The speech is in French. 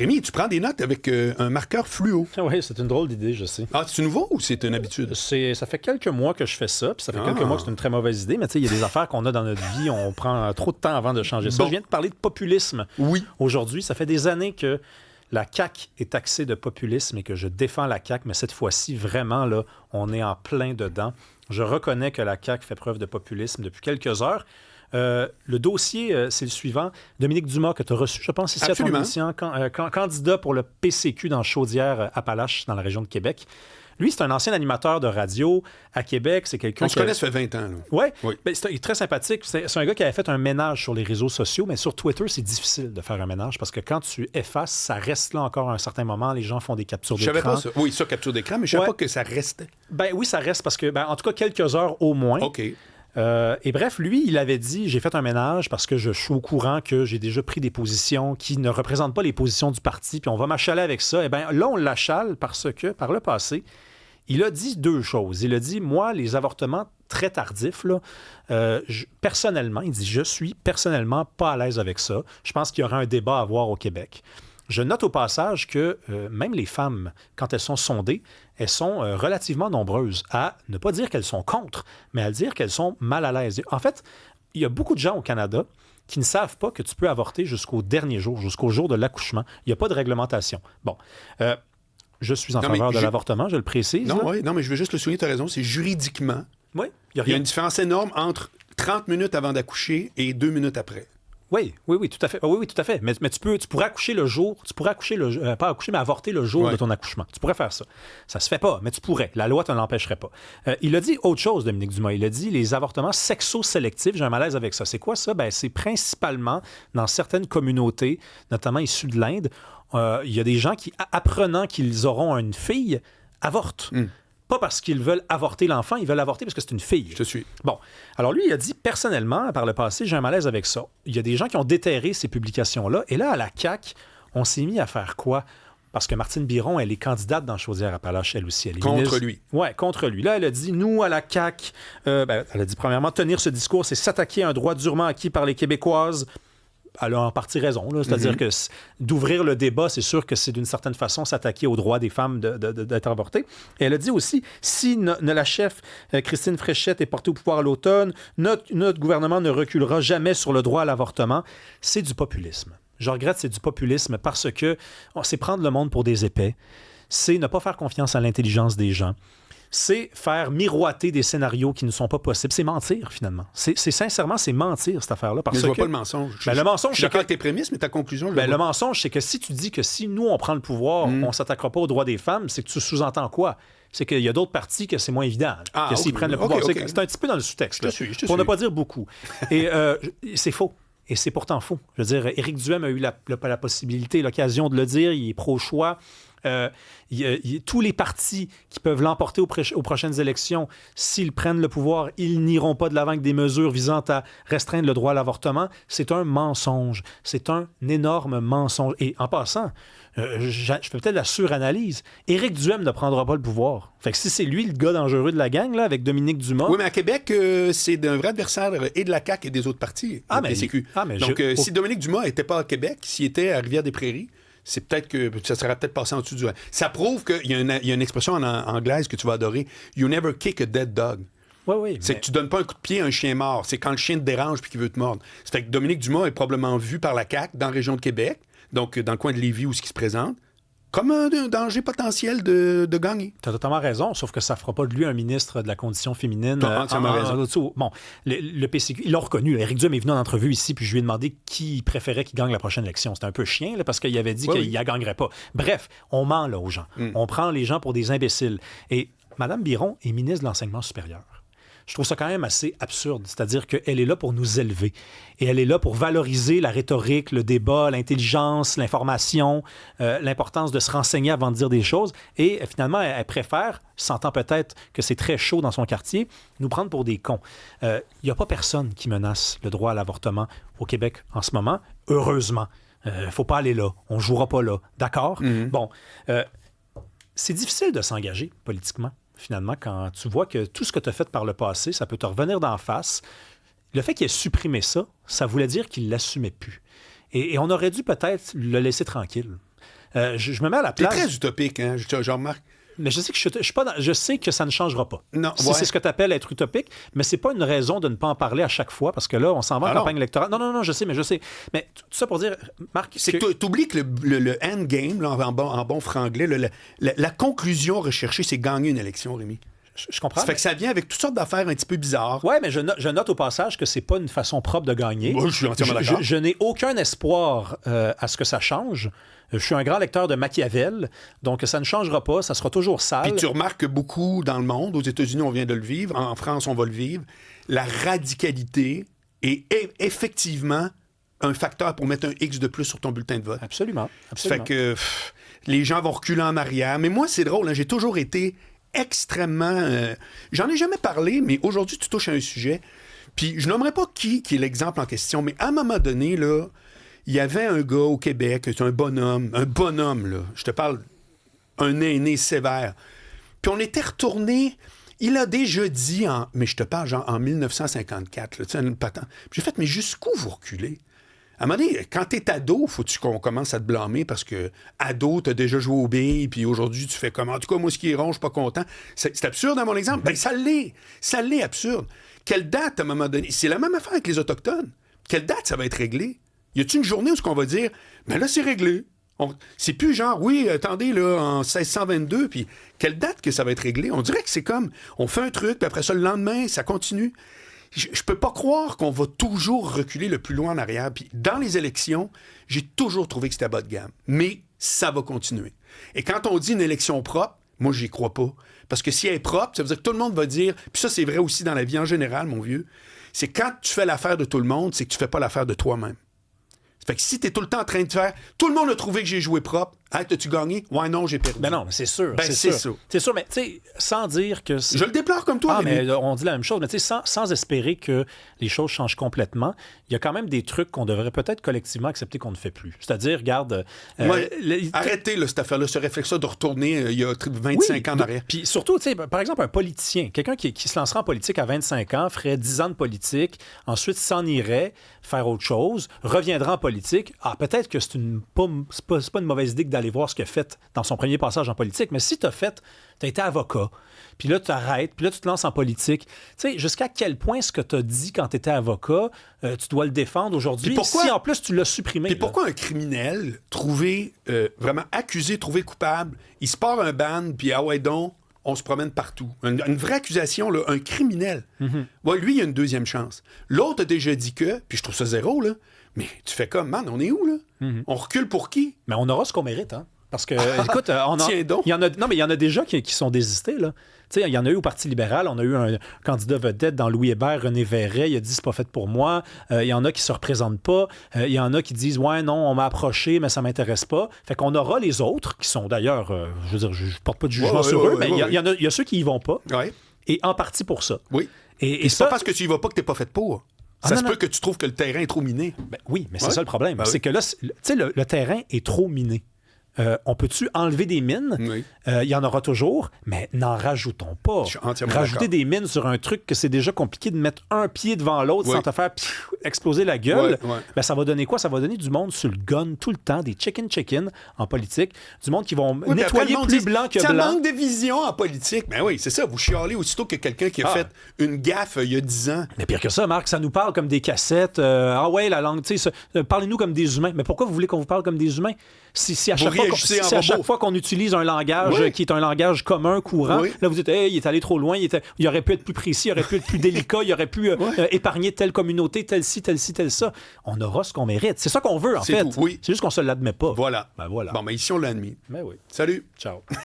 Rémi, tu prends des notes avec un marqueur fluo. Oui, c'est une drôle d'idée, je sais. Ah, c'est nouveau ou c'est une habitude? Ça fait quelques mois que je fais ça, puis ça fait quelques mois que c'est une très mauvaise idée, mais tu sais, il y a des affaires qu'on a dans notre vie, on prend trop de temps avant de changer ça. Bon. Je viens de parler de populisme. Oui. Aujourd'hui, ça fait des années que la CAQ est taxée de populisme et que je défends la CAQ, mais cette fois-ci, vraiment, là, on est en plein dedans. Je reconnais que la CAQ fait preuve de populisme depuis quelques heures. Le dossier, c'est le suivant. Dominique Dumas, que tu as reçu, je pense, ici Absolument. à ton émission, candidat pour le PCQ dans Chaudière-Appalaches, dans la région de Québec. Lui, c'est un ancien animateur de radio à Québec. C'est quelqu'un On se connaît, ça fait 20 ans. Là. Ouais. Oui. Ben, il est très sympathique. C'est un gars qui avait fait un ménage sur les réseaux sociaux, mais sur Twitter, c'est difficile de faire un ménage parce que quand tu effaces, ça reste là encore à un certain moment. Les gens font des captures Je d'écran. savais pas ça. Oui, ça, capture d'écran, mais je savais pas que ça restait. Ben oui, ça reste parce que, en tout cas, quelques heures au moins. OK. Et bref, lui, il avait dit, j'ai fait un ménage parce que je suis au courant que j'ai déjà pris des positions qui ne représentent pas les positions du parti, puis on va m'achaler avec ça. Eh bien, là, on l'achale parce que, par le passé, il a dit deux choses. Il a dit, moi, les avortements très tardifs, là, personnellement, il dit, je suis personnellement pas à l'aise avec ça. Je pense qu'il y aura un débat à avoir au Québec. Je note au passage que même les femmes, quand elles sont sondées, elles sont relativement nombreuses à ne pas dire qu'elles sont contre, mais à dire qu'elles sont mal à l'aise. En fait, il y a beaucoup de gens au Canada qui ne savent pas que tu peux avorter jusqu'au dernier jour, jusqu'au jour de l'accouchement. Il n'y a pas de réglementation. Bon, je suis en faveur de l'avortement, je le précise. Non, mais je veux juste le souligner, tu as raison, c'est juridiquement. Oui, il y a une différence énorme entre 30 minutes avant d'accoucher et 2 minutes après. Oui, tout à fait. Oui, tout à fait. Mais tu pourrais accoucher le jour, pas accoucher, mais avorter le jour de ton accouchement. Tu pourrais faire ça. Ça se fait pas, mais tu pourrais. La loi ne te l'empêcherait pas. Il a dit autre chose, Dominique Dumas. Il a dit les avortements sexo-sélectifs. J'ai un malaise avec ça. C'est quoi ça? C'est principalement dans certaines communautés, notamment issues de l'Inde, il y a des gens qui, apprenant qu'ils auront une fille, avortent. Pas parce qu'ils veulent avorter l'enfant, ils veulent avorter parce que c'est une fille. Je te suis. Bon. Alors lui, il a dit, personnellement, par le passé, j'ai un malaise avec ça. Il y a des gens qui ont déterré ces publications-là. Et là, à la CAQ, on s'est mis à faire quoi? Parce que Martine Biron, elle est candidate dans Chaudière-Appalaches, elle aussi. Elle est contre lui. Oui, contre lui. Là, elle a dit, nous, à la CAQ, elle a dit, premièrement, tenir ce discours, c'est s'attaquer à un droit durement acquis par les Québécoises. Elle a en partie raison. C'est-à-dire que d'ouvrir le débat, c'est sûr que c'est d'une certaine façon s'attaquer aux droits des femmes d'être avortées. Et elle a dit aussi, si la chef Christine Fréchette est portée au pouvoir à l'automne, notre gouvernement ne reculera jamais sur le droit à l'avortement. C'est du populisme. Je regrette, c'est du populisme parce que c'est prendre le monde pour des épais. C'est ne pas faire confiance à l'intelligence des gens. C'est faire miroiter des scénarios qui ne sont pas possibles. C'est mentir, finalement. Sincèrement, c'est mentir, cette affaire-là. Mais je vois pas le mensonge. Le mensonge, je suis d'accord avec tes prémices, mais ta conclusion, le mensonge, c'est que si tu dis que si nous, on prend le pouvoir, on ne s'attaquera pas aux droits des femmes, c'est que tu sous-entends quoi? C'est qu'il y a d'autres partis que c'est moins évident, que s'ils prennent le pouvoir. Okay. C'est un petit peu dans le sous-texte. Je te pour ne pas dire beaucoup. Et c'est faux. Et c'est pourtant faux. Je veux dire, Éric Duhem a eu la possibilité, l'occasion de le dire. Il est pro-choix. Tous les partis qui peuvent l'emporter aux prochaines élections, s'ils prennent le pouvoir, ils n'iront pas de l'avant avec des mesures visant à restreindre le droit à l'avortement. C'est un mensonge. C'est un énorme mensonge. Et en passant, je fais peut-être la suranalyse. Éric Duhem ne prendra pas le pouvoir. Fait que si c'est lui le gars dangereux de la gang, là, avec Dominique Dumas... Oui, mais à Québec, c'est un vrai adversaire et de la CAQ et des autres partis, le PCQ. Donc, si Dominique Dumas n'était pas à Québec, s'il était à Rivière-des-Prairies, c'est peut-être que ça serait peut-être passé en dessous du... Ça prouve qu'il y a une expression en anglaise que tu vas adorer. « You never kick a dead dog ». Oui, c'est que tu donnes pas un coup de pied à un chien mort. C'est quand le chien te dérange et qu'il veut te mordre. C'est que Dominique Dumas est probablement vu par la CAQ dans la région de Québec, donc dans le coin de Lévis où ce qui se présente, comme un danger potentiel de gagner. Tu as totalement raison, sauf que ça ne fera pas de lui un ministre de la condition féminine. Tu as entièrement raison. Bon, le PCQ, ils l'ont reconnu. Éric Duhem est venu en entrevue ici, puis je lui ai demandé qui il préférait qu'il gagne la prochaine élection. C'était un peu chien, là, parce qu'il avait dit qu'il ne la gagnerait pas. Bref, on ment là aux gens. On prend les gens pour des imbéciles. Et Mme Biron est ministre de l'Enseignement supérieur. Je trouve ça quand même assez absurde. C'est-à-dire qu'elle est là pour nous élever. Et elle est là pour valoriser la rhétorique, le débat, l'intelligence, l'information, l'importance de se renseigner avant de dire des choses. Et finalement, elle préfère, sentant peut-être que c'est très chaud dans son quartier, nous prendre pour des cons. Il n'y a pas personne qui menace le droit à l'avortement au Québec en ce moment, heureusement. Il ne faut pas aller là. On ne jouera pas là. D'accord? Bon. C'est difficile de s'engager politiquement. Finalement, quand tu vois que tout ce que tu as fait par le passé, ça peut te revenir d'en face. Le fait qu'il ait supprimé ça, ça voulait dire qu'il ne l'assumait plus. Et on aurait dû peut-être le laisser tranquille. Je me mets à la place... T'es très utopique, hein, je remarque. Mais je sais que je suis pas je sais que ça ne changera pas. Non, si c'est ce que tu appelles être utopique, mais c'est pas une raison de ne pas en parler à chaque fois, parce que là, on s'en va en campagne électorale. Non, je sais. Mais tout ça pour dire, Marc... C'est que tu oublies que le endgame, là, en bon franglais, la conclusion recherchée, c'est gagner une élection, Rémi. Je comprends. Ça fait que ça vient avec toutes sortes d'affaires un petit peu bizarres. Oui, mais je note au passage que c'est pas une façon propre de gagner. Moi, je suis entièrement d'accord. Je n'ai aucun espoir à ce que ça change. Je suis un grand lecteur de Machiavel, donc ça ne changera pas, ça sera toujours sale. Puis tu remarques que beaucoup dans le monde, aux États-Unis, on vient de le vivre, en France, on va le vivre, la radicalité est effectivement un facteur pour mettre un X de plus sur ton bulletin de vote. Absolument. Ça fait que les gens vont reculer en arrière. Mais moi, c'est drôle, hein, j'ai toujours été extrêmement... j'en ai jamais parlé, mais aujourd'hui, tu touches à un sujet. Puis je nommerai pas qui est l'exemple en question, mais à un moment donné, là, il y avait un gars au Québec, c'est un bonhomme, là. Je te parle, un aîné sévère. Puis on était retourné, il a déjà dit, mais je te parle genre en 1954, là, tu sais, une patente. Puis j'ai fait, mais jusqu'où vous reculez? À un moment donné, quand t'es ado, faut-tu qu'on commence à te blâmer parce que ado, t'as déjà joué aux billes, puis aujourd'hui, tu fais comment? En tout cas, moi, ce qui est rond, je suis pas content. C'est absurde, à mon exemple. Ben, ça l'est. Ça l'est absurde. Quelle date, à un moment donné? C'est la même affaire avec les Autochtones. Quelle date ça va être réglé? Y a-t-il une journée où on va dire, mais là, c'est réglé? C'est plus genre, oui, attendez, là, en 1622, puis quelle date que ça va être réglé? On dirait que c'est comme, on fait un truc, puis après ça, le lendemain, ça continue. Je peux pas croire qu'on va toujours reculer le plus loin en arrière. Puis dans les élections, j'ai toujours trouvé que c'était bas de gamme. Mais ça va continuer. Et quand on dit une élection propre, moi, j'y crois pas. Parce que si elle est propre, ça veut dire que tout le monde va dire, puis ça, c'est vrai aussi dans la vie en général, mon vieux, c'est quand tu fais l'affaire de tout le monde, c'est que tu fais pas l'affaire de toi-même. Fait que si t'es tout le temps en train de faire... Tout le monde a trouvé que j'ai joué propre. Hey, t'as-tu gagné? Ouais, non, j'ai perdu. Ben non, c'est sûr. Ben, c'est sûr. C'est sûr, mais tu sais, sans dire que... Je le déplore comme toi. Mais on dit la même chose, mais tu sais, sans espérer que les choses changent complètement, il y a quand même des trucs qu'on devrait peut-être collectivement accepter qu'on ne fait plus. C'est-à-dire, regarde... arrêtez là, cette affaire-là, ce réflexe-là de retourner il y a 25 ans en arrière. Puis surtout, tu sais, par exemple, un politicien, quelqu'un qui se lancera en politique à 25 ans, ferait 10 ans de politique, ensuite s'en irait faire autre chose, reviendra en politique. Ah, peut-être que c'est pas une mauvaise idée d'aller voir ce qu'il a fait dans son premier passage en politique, mais si tu as été avocat, puis là, tu t'arrêtes, puis là, tu te lances en politique. Tu sais, jusqu'à quel point ce que tu as dit quand tu étais avocat, tu dois le défendre aujourd'hui, si en plus tu l'as supprimé. Puis pourquoi un criminel vraiment accusé, trouvé coupable, il se part un ban, puis ah ouais donc, on se promène partout. Une vraie accusation, là, un criminel. Mm-hmm. Ouais, lui, il a une deuxième chance. L'autre a déjà dit que, puis je trouve ça zéro, là, mais tu fais comme, man, on est où, là? Mm-hmm. On recule pour qui? Mais on aura ce qu'on mérite, hein? Parce que, écoute, il y en a déjà qui sont désistés, là. Tu sais, il y en a eu au Parti libéral, on a eu un candidat vedette dans Louis Hébert, René Verret, il a dit c'est pas fait pour moi. Il y en a qui se représentent pas. Il y en a qui disent ouais, non, on m'a approché, mais ça m'intéresse pas. Fait qu'on aura les autres, qui sont d'ailleurs, je veux dire, je porte pas de jugement sur eux, mais il y a ceux qui y vont pas. Ouais. Et en partie pour ça. Oui. Et c'est pas parce que tu y vas pas que t'es pas fait pour. Ça se peut que tu trouves que le terrain est trop miné. Ben, oui, mais c'est ça le problème. C'est que là, tu sais, le terrain est trop miné. On peut-tu enlever des mines? Oui. Il y en aura toujours, mais n'en rajoutons pas. Rajouter des mines sur un truc que c'est déjà compliqué de mettre un pied devant l'autre sans te faire exploser la gueule, ben, ça va donner quoi? Ça va donner du monde sur le gun tout le temps, des chicken en politique, du monde qui vont nettoyer plus blanc que blanc. Ça manque de vision en politique. Ben oui, c'est ça. Vous chialez aussitôt que quelqu'un qui a fait une gaffe il y a 10 ans. Mais pire que ça, Marc, ça nous parle comme des cassettes. Ah ouais, la langue, tu sais, parlez-nous comme des humains. Mais pourquoi vous voulez qu'on vous parle comme des humains? Si à chaque fois qu'on utilise un langage qui est un langage commun, courant, là vous dites, hey, il est allé trop loin, il aurait pu être plus précis, il aurait pu être plus délicat, il aurait pu épargner telle communauté, telle ci, telle ça. On aura ce qu'on mérite. C'est ça qu'on veut, en fait. Tout, oui. C'est juste qu'on se l'admet pas. Voilà. Ben voilà. Bon, mais ici, on l'a admis. Ben oui. Salut. Ciao.